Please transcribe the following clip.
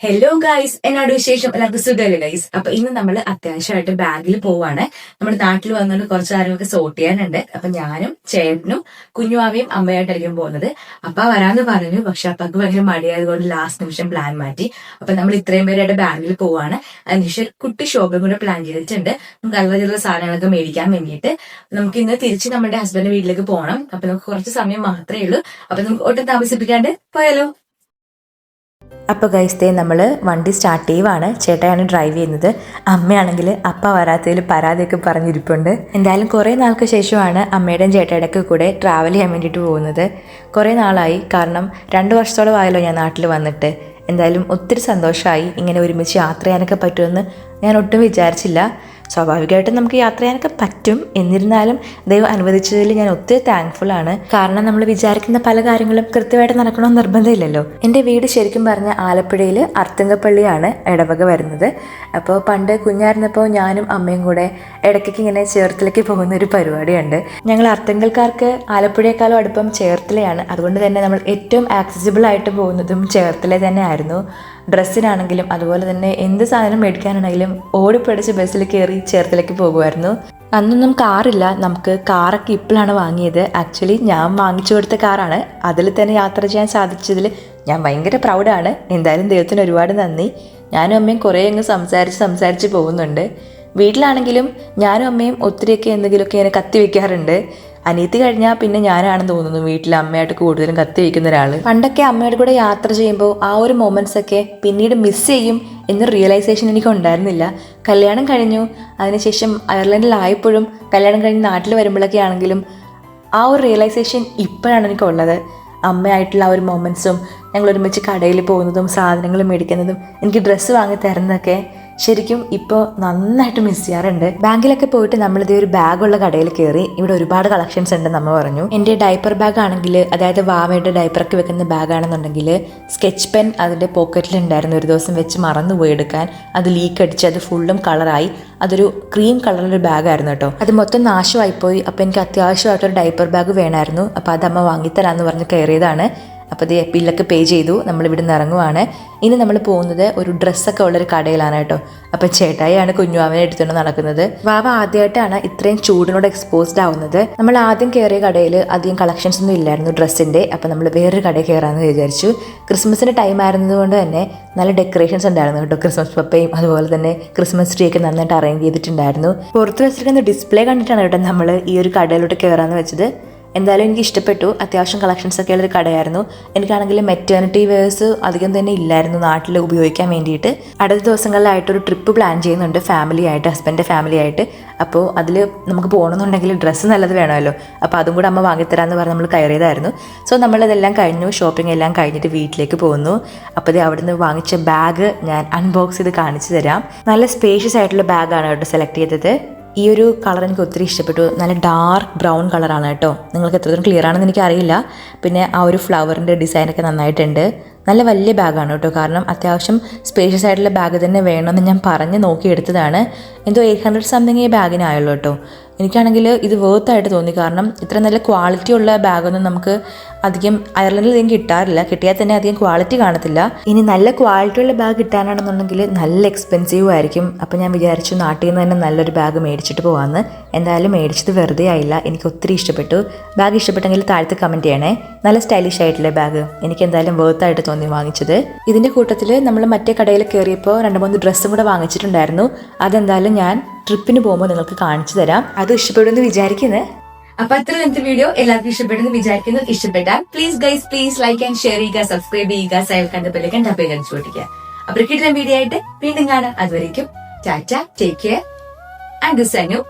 Hello guys, എന്നോട് വിശേഷം എല്ലാവർക്കും സുഖമല്ലേ ഗൈസ്. അപ്പൊ ഇന്ന് നമ്മൾ അത്യാവശ്യമായിട്ട് ബാഗിൽ പോവാണ്. നമ്മുടെ നാട്ടിൽ വന്നുകൊണ്ട് കുറച്ച് കാര്യങ്ങളൊക്കെ സോർട്ട് ചെയ്യാനുണ്ട്. അപ്പൊ ഞാനും ചേട്ടനും കുഞ്ഞുമാവയും അമ്മയായിട്ടായിരിക്കും പോകുന്നത്. അപ്പ വരാന്ന് പറഞ്ഞു, പക്ഷെ അപ്പക്ക് ഭയങ്കര മടിയായതുകൊണ്ട് ലാസ്റ്റ് നിമിഷം പ്ലാൻ മാറ്റി. അപ്പൊ നമ്മൾ ഇത്രയും പേരായിട്ട് ബാഗിൽ പോവാണ്. അതിനുശേഷം കുട്ടി ഷോപ്പിംഗ് കൂടെ പ്ലാൻ ചെയ്തിട്ടുണ്ട്. നമുക്ക് നല്ല സാധനങ്ങളൊക്കെ മേടിക്കാൻ വേണ്ടിയിട്ട് നമുക്ക് ഇന്ന് തിരിച്ച് നമ്മുടെ ഹസ്ബൻഡിന്റെ വീട്ടിലേക്ക് പോകണം. അപ്പൊ നമുക്ക് കുറച്ച് സമയം മാത്രമേ ഉള്ളൂ. അപ്പൊ നമുക്ക് ഒട്ടും താമസിപ്പിക്കാണ്ട് പോയാലോ. അപ്പോൾ ഗൈസ് നമ്മൾ വണ്ടി സ്റ്റാർട്ട് ചെയ്യുവാണ്. ചേട്ടയാണ് ഡ്രൈവ് ചെയ്യുന്നത്. അമ്മയാണെങ്കിൽ അപ്പ വരാത്തതിൽ പരാതിയൊക്കെ പറഞ്ഞിരിപ്പുണ്ട്. എന്തായാലും കുറേ നാൾക്ക് ശേഷമാണ് അമ്മയുടെയും ചേട്ടയുടെയൊക്കെ കൂടെ ട്രാവൽ ചെയ്യാൻ വേണ്ടിയിട്ട് പോകുന്നത്. കുറേ നാളായി, കാരണം 2 വർഷത്തോളം ആയല്ലോ ഞാൻ നാട്ടിൽ വന്നിട്ട്. എന്തായാലും ഒത്തിരി സന്തോഷമായി. ഇങ്ങനെ ഒരുമിച്ച് യാത്ര ചെയ്യാനൊക്കെ പറ്റുമെന്ന് ഞാൻ ഒട്ടും വിചാരിച്ചില്ല. സ്വാഭാവികമായിട്ടും നമുക്ക് യാത്ര ചെയ്യാനൊക്കെ പറ്റും. എന്നിരുന്നാലും ദൈവം അനുവദിച്ചതിൽ ഞാൻ ഒത്തിരി താങ്ക്ഫുൾ ആണ്. കാരണം നമ്മൾ വിചാരിക്കുന്ന പല കാര്യങ്ങളും കൃത്യമായിട്ട് നടക്കണമെന്ന് നിർബന്ധമില്ലല്ലോ. എൻ്റെ വീട് ശരിക്കും പറഞ്ഞ ആലപ്പുഴയിൽ അർത്തുങ്കപ്പള്ളിയാണ് ഇടവക വരുന്നത്. അപ്പോൾ പണ്ട് കുഞ്ഞായിരുന്നപ്പോൾ ഞാനും അമ്മയും കൂടെ ഇടയ്ക്കൊക്കെ ഇങ്ങനെ ചേർത്തലയ്ക്ക് പോകുന്ന ഒരു പരിപാടിയുണ്ട്. ഞങ്ങൾ അർത്തുങ്കൽക്കാർക്ക് ആലപ്പുഴയെക്കാളും അടുപ്പം ചേർത്തലയാണ്. അതുകൊണ്ട് തന്നെ നമ്മൾ ഏറ്റവും ആക്സസിബിൾ ആയിട്ട് പോകുന്നതും ചേർത്തല തന്നെ ആയിരുന്നു. ഡ്രസ്സിനാണെങ്കിലും അതുപോലെ തന്നെ എന്ത് സാധനം മേടിക്കാനാണെങ്കിലും ഓടിപ്പിടിച്ച് ബസ്സിൽ കയറി ചേർത്തലേക്ക് പോകുമായിരുന്നു. അന്നൊന്നും കാറില്ല, നമുക്ക് കാറൊക്കെ ഇപ്പോഴാണ് വാങ്ങിയത്. ആക്ച്വലി ഞാൻ വാങ്ങിച്ചു കൊടുത്ത കാറാണ്. അതിൽ തന്നെ യാത്ര ചെയ്യാൻ സാധിച്ചതിൽ ഞാൻ ഭയങ്കര പ്രൗഡാണ്. എന്തായാലും ദൈവത്തിന് ഒരുപാട് നന്ദി. ഞാനും അമ്മയും കുറേ അങ്ങ് സംസാരിച്ച് പോകുന്നുണ്ട്. വീട്ടിലാണെങ്കിലും ഞാനും അമ്മയും ഒത്തിരിയൊക്കെ എന്തെങ്കിലുമൊക്കെ ഇങ്ങനെ കത്തി വെക്കാറുണ്ട്. അനിയത്തി കഴിഞ്ഞാൽ പിന്നെ ഞാനാണെന്ന് തോന്നുന്നു വീട്ടിൽ അമ്മയായിട്ട് കൂടുതലും കത്തി വയ്ക്കുന്ന ഒരാൾ. പണ്ടൊക്കെ അമ്മയുടെ കൂടെ യാത്ര ചെയ്യുമ്പോൾ ആ ഒരു മൊമെന്റ്സ് ഒക്കെ പിന്നീട് മിസ് ചെയ്യും എന്നൊരു റിയലൈസേഷൻ എനിക്ക് ഉണ്ടായിരുന്നില്ല. കല്യാണം കഴിഞ്ഞു, അതിനുശേഷം അയർലൻഡിലായപ്പോഴും കല്യാണം കഴിഞ്ഞ് നാട്ടിൽ വരുമ്പോഴൊക്കെ ആണെങ്കിലും ആ ഒരു റിയലൈസേഷൻ ഇപ്പോഴാണ് എനിക്കുള്ളത്. അമ്മയായിട്ടുള്ള ആ ഒരു മൊമെന്റ്സും ഞങ്ങൾ ഒരുമിച്ച് കടയിൽ പോകുന്നതും സാധനങ്ങൾ മേടിക്കുന്നതും എനിക്ക് ഡ്രസ്സ് വാങ്ങി തരുന്നതൊക്കെ ശരിക്കും ഇപ്പോൾ നന്നായിട്ട് മിസ് ചെയ്യാറുണ്ട്. ബാങ്കിലൊക്കെ പോയിട്ട് നമ്മളിതേ ഒരു ബാഗുള്ള കടയിൽ കയറി. ഇവിടെ ഒരുപാട് കളക്ഷൻസ് ഉണ്ടെന്ന് അമ്മ പറഞ്ഞു. എൻ്റെ ഡൈപ്പർ ബാഗ് ആണെങ്കിൽ, അതായത് വാവയുടെ ഡൈപ്പറൊക്കെ വെക്കുന്ന ബാഗാണെന്നുണ്ടെങ്കിൽ സ്കെച്ച് പെൻ അതിൻ്റെ പോക്കറ്റിലുണ്ടായിരുന്നു. ഒരു ദിവസം വെച്ച് മറന്നു പോയി എടുക്കാൻ. അത് ലീക്ക് അടിച്ച് അത് ഫുള്ളും കളറായി. അതൊരു ക്രീം കളറിലൊരു ബാഗായിരുന്നു കേട്ടോ. അത് മൊത്തം നാശമായിപ്പോയി. അപ്പോൾ എനിക്ക് അത്യാവശ്യമായിട്ടൊരു ഡൈപ്പർ ബാഗ് വേണമായിരുന്നു. അപ്പോൾ അത് അമ്മ വാങ്ങിത്തരാമെന്ന് പറഞ്ഞ് കയറിയതാണ്. അപ്പോൾ ഇത് ബില്ലൊക്കെ പേ ചെയ്തു. നമ്മളിവിടെ നിന്ന് ഇറങ്ങുവാണ്. ഇനി നമ്മൾ പോകുന്നത് ഒരു ഡ്രസ്സൊക്കെ ഉള്ളൊരു കടയിലാണ് കേട്ടോ. അപ്പോൾ ചേട്ടായിയാണ് കുഞ്ഞുവാവനെ എടുത്തുകൊണ്ട് നടക്കുന്നത്. വാവ ആദ്യമായിട്ടാണ് ഇത്രയും ചൂടിനോട് എക്സ്പോസ്ഡ് ആവുന്നത്. നമ്മൾ ആദ്യം കയറിയ കടയിൽ അധികം കളക്ഷൻസ് ഒന്നും ഇല്ലായിരുന്നു ഡ്രസ്സിൻ്റെ. അപ്പോൾ നമ്മൾ വേറൊരു കടയിൽ കയറാമെന്ന് വിചാരിച്ചു. ക്രിസ്മസിൻ്റെ ടൈം ആയിരുന്നതുകൊണ്ട് തന്നെ നല്ല ഡെക്കറേഷൻസ് ഉണ്ടായിരുന്നു കേട്ടോ. ക്രിസ്മസ് പപ്പയും അതുപോലെ തന്നെ ക്രിസ്മസ് ട്രീ ഒക്കെ നന്നായിട്ട് അറേഞ്ച് ചെയ്തിട്ടുണ്ടായിരുന്നു. പുറത്ത് വെച്ചിരിക്കുന്ന ഡിസ്പ്ലേ കണ്ടിട്ടാണ് കേട്ടോ നമ്മൾ ഈ ഒരു കടയിലോട്ട് കയറാമെന്ന് വെച്ചത്. എന്തായാലും എനിക്ക് ഇഷ്ടപ്പെട്ടു. അത്യാവശ്യം കളക്ഷൻസ് ഒക്കെ ഉള്ളൊരു കടയായിരുന്നു. എനിക്കാണെങ്കിൽ മെറ്റേണിറ്റി വെയർസ് അധികം തന്നെ ഇല്ലായിരുന്നു നാട്ടിൽ ഉപയോഗിക്കാൻ വേണ്ടിയിട്ട്. അടുത്ത ദിവസങ്ങളിലായിട്ടൊരു ട്രിപ്പ് പ്ലാൻ ചെയ്യുന്നുണ്ട് ഫാമിലി ആയിട്ട്, ഹസ്ബൻഡിൻ്റെ ഫാമിലി ആയിട്ട്. അപ്പോൾ അതിൽ നമുക്ക് പോകണമെന്നുണ്ടെങ്കിൽ ഡ്രസ്സ് നല്ലത് വേണമല്ലോ. അപ്പോൾ അതും കൂടെ അമ്മ വാങ്ങിത്തരാമെന്ന് പറഞ്ഞ് നമ്മൾ കയറിയതായിരുന്നു. സോ നമ്മളിതെല്ലാം കഴിഞ്ഞു, ഷോപ്പിംഗ് എല്ലാം കഴിഞ്ഞിട്ട് വീട്ടിലേക്ക് പോകുന്നു. അപ്പോൾ ഇത് അവിടെ നിന്ന് വാങ്ങിച്ച ബാഗ് ഞാൻ അൺബോക്സ് ചെയ്ത് കാണിച്ചു തരാം. നല്ല സ്പേഷ്യസ് ആയിട്ടുള്ള ബാഗാണ് കേട്ടോ സെലക്ട് ചെയ്തത്. ഈ ഒരു കളർ എനിക്ക് ഒത്തിരി ഇഷ്ടപ്പെട്ടു. നല്ല ഡാർക്ക് ബ്രൗൺ കളറാണ് കേട്ടോ. നിങ്ങൾക്ക് എത്രത്തോളം ക്ലിയർ ആണെന്ന് എനിക്കറിയില്ല. പിന്നെ ആ ഒരു ഫ്ലവറിൻ്റെ ഡിസൈനൊക്കെ നന്നായിട്ടുണ്ട്. നല്ല വലിയ ബാഗാണ് കേട്ടോ. കാരണം അത്യാവശ്യം സ്പേഷ്യസ് ആയിട്ടുള്ള ബാഗ് തന്നെ വേണമെന്ന് ഞാൻ പറഞ്ഞ് നോക്കിയെടുത്തതാണ്. എന്തോ 800 സംതിങ് ഈ ബാഗിനായുള്ളൂ കേട്ടോ. എനിക്കാണെങ്കിൽ ഇത് വേർത്തായിട്ട് തോന്നി. കാരണം ഇത്ര നല്ല ക്വാളിറ്റി ഉള്ള ബാഗൊന്നും നമുക്ക് അധികം അയർലൻഡിൽ അധികം കിട്ടാറില്ല. കിട്ടിയാൽ തന്നെ അധികം ക്വാളിറ്റി കാണത്തില്ല. ഇനി നല്ല ക്വാളിറ്റി ഉള്ള ബാഗ് കിട്ടാനാണെന്നുണ്ടെങ്കിൽ നല്ല എക്സ്പെൻസീവ് ആയിരിക്കും. അപ്പോൾ ഞാൻ വിചാരിച്ചു നാട്ടിൽ നിന്ന് തന്നെ നല്ലൊരു ബാഗ് മേടിച്ചിട്ട് പോകാമെന്ന്. എന്തായാലും മേടിച്ചത് വെറുതെ ആയില്ല. എനിക്ക് ഒത്തിരി ഇഷ്ടപ്പെട്ടു. ബാഗ് ഇഷ്ടപ്പെട്ടെങ്കിൽ താഴത്ത് കമൻറ്റ് ചെയ്യണേ. നല്ല സ്റ്റൈലിഷ് ആയിട്ടുള്ള ബാഗ് എനിക്ക് എന്തായാലും വേർത്തായിട്ട് തോന്നി വാങ്ങിച്ചത്. ഇതിൻ്റെ കൂട്ടത്തിൽ നമ്മൾ മറ്റേ കടയിൽ കയറിയപ്പോൾ 2-3 ഡ്രസ്സും കൂടെ വാങ്ങിച്ചിട്ടുണ്ടായിരുന്നു. അതെന്തായാലും ഞാൻ ട്രിപ്പിന് പോകുമ്പോൾ നിങ്ങൾക്ക് കാണിച്ചു തരാം. അത് ഇഷ്ടപ്പെടുമെന്ന് വിചാരിക്കുന്നത്. അപ്പൊ അത്ര ഇന്നത്തെ വീഡിയോ എല്ലാവർക്കും ഇഷ്ടപ്പെടുന്നു വിചാരിക്കുന്നു. ഇഷ്ടപ്പെട്ടാൽ പ്ലീസ് ലൈക്ക് ആൻഡ് ഷെയർ ചെയ്യുക, സബ്സ്ക്രൈബ് ചെയ്യുക, സൈൽ കണ്ടപ്പോഴേക്കും ടപ്പേ കഴിച്ചു പൊട്ടിക്കുക. അപ്പൊ കിട്ടുന്ന വീഡിയോ ആയിട്ട് വീണ്ടും കാണാം. അതുവരേക്കും ടാറ്റ, ടേക്ക് കെയർ ആൻഡ് സനിയോ.